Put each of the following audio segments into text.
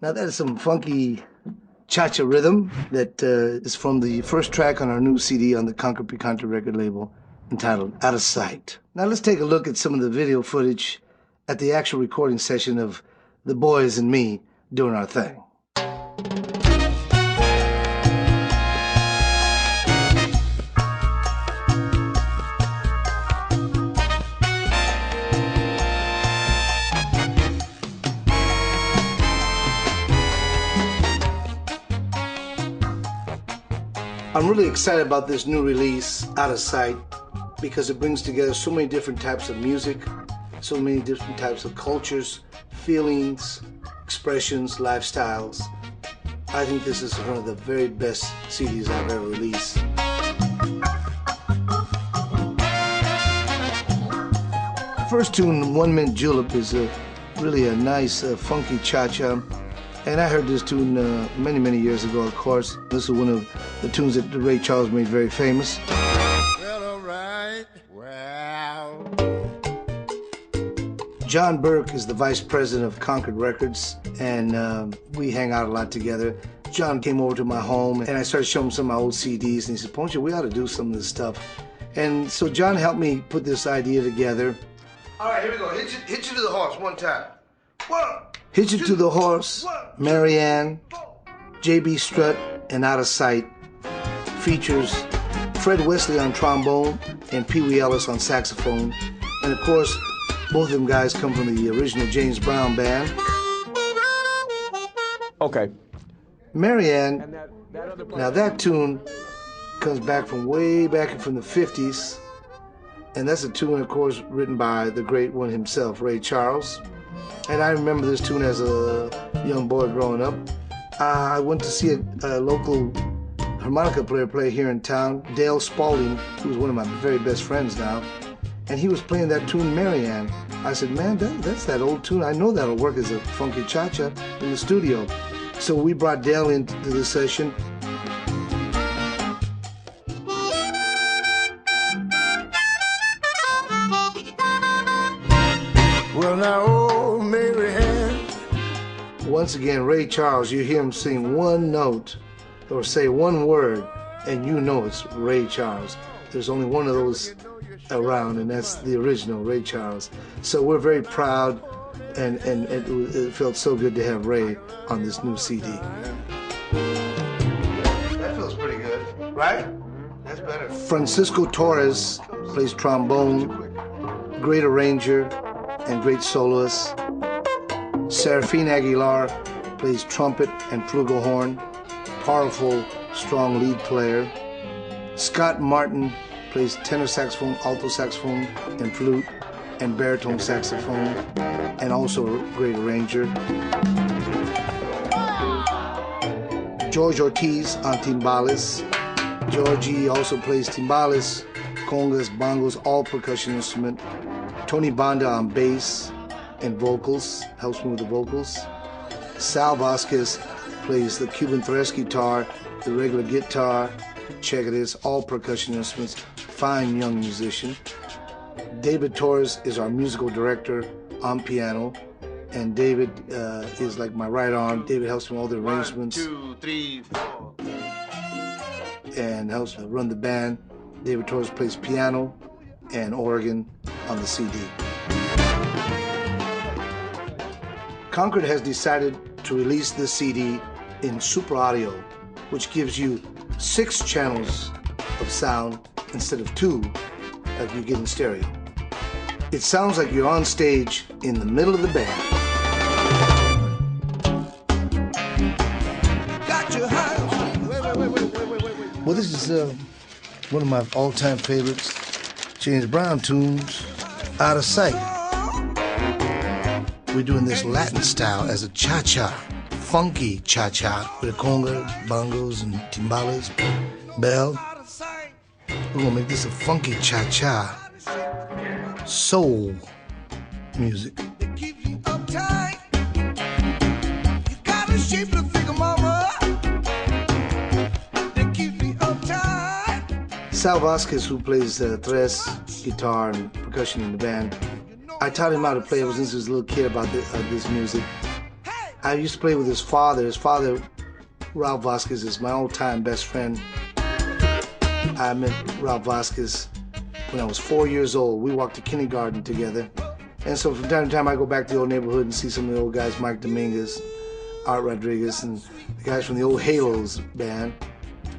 Now that is some funky cha-cha rhythm that is from the first track on our new CD on the Concord Picante record label entitled Out of Sight. Now let's take a look at some of the video footage at the actual recording session of the boys and me doing our thing. I'm really excited about this new release, Out of Sight, because it brings together so many different types of music, so many different types of cultures, feelings, expressions, lifestyles. I think this is one of the very best CDs I've ever released. The first tune, 1 Mint Julep, is really a nice, funky cha-cha. And I heard this tune many, many years ago, of course. This is one of the tunes that Ray Charles made very famous. Well, all right. Wow. John Burke is the vice president of Concord Records, and we hang out a lot together. John came over to my home, and I started showing him some of my old CDs, and he said, Poncho, we ought to do some of this stuff. And so John helped me put this idea together. All right, here we go. Hit you to the horse one time. 1. Hitch It to the Horse, Marianne, J.B. Strutt, and Out of Sight features Fred Wesley on trombone and Pee Wee Ellis on saxophone. And of course, both of them guys come from the original James Brown band. Okay. Marianne, now that tune comes back from way back from the 50s. And that's a tune, of course, written by the great one himself, Ray Charles. And I remember this tune as a young boy growing up. I went to see a local harmonica player play here in town, Dale Spalding, who's one of my very best friends now. And he was playing that tune, Marianne. I said, man, that's that old tune. I know that'll work as a funky cha-cha in the studio. So we brought Dale into the session. Well, now, once again, Ray Charles, you hear him sing one note or say one word, and you know it's Ray Charles. There's only one of those around, and that's the original Ray Charles. So we're very proud, and it felt so good to have Ray on this new CD. That feels pretty good, right? That's better. Francisco Torres plays trombone, great arranger and great soloist. Serafine Aguilar plays trumpet and flugelhorn, powerful, strong lead player. Scott Martin plays tenor saxophone, alto saxophone, and flute, and baritone saxophone, and also a great arranger. George Ortiz on timbales. Georgie also plays timbales, congas, bongos, all percussion instrument. Tony Banda on bass and vocals, helps me with the vocals. Sal Vasquez plays the Cuban thrash guitar, the regular guitar. Check it is, all percussion instruments, fine young musician. David Torres is our musical director on piano, and David is like my right arm. David helps me with all the arrangements. 1, 2, 3, 4. And helps me run the band. David Torres plays piano and organ on the CD. Concord has decided to release this CD in Super Audio, which gives you 6 channels of sound instead of 2 like you get in stereo. It sounds like you're on stage in the middle of the band. Well, this is one of my all-time favorites, James Brown tunes, Out of Sight. We're doing this Latin style as a cha-cha, funky cha-cha with a conga, bongos, and timbales, bell. We're gonna make this a funky cha-cha, soul music. Sal Vasquez, who plays tres, guitar, and percussion in the band, I taught him how to play ever since he was a little kid about this music. I used to play with his father. His father, Ralph Vasquez, is my all-time best friend. I met Ralph Vasquez when I was 4 years old. We walked to kindergarten together. And so from time to time I go back to the old neighborhood and see some of the old guys, Mike Dominguez, Art Rodriguez, and the guys from the old Halos band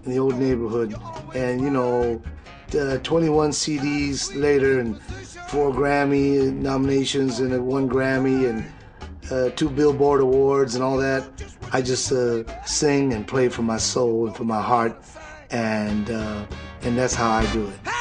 in the old neighborhood. And you know, 21 CDs later and 4 Grammy nominations and 1 Grammy and 2 Billboard awards and all that. I just sing and play from my soul and from my heart, and that's how I do it.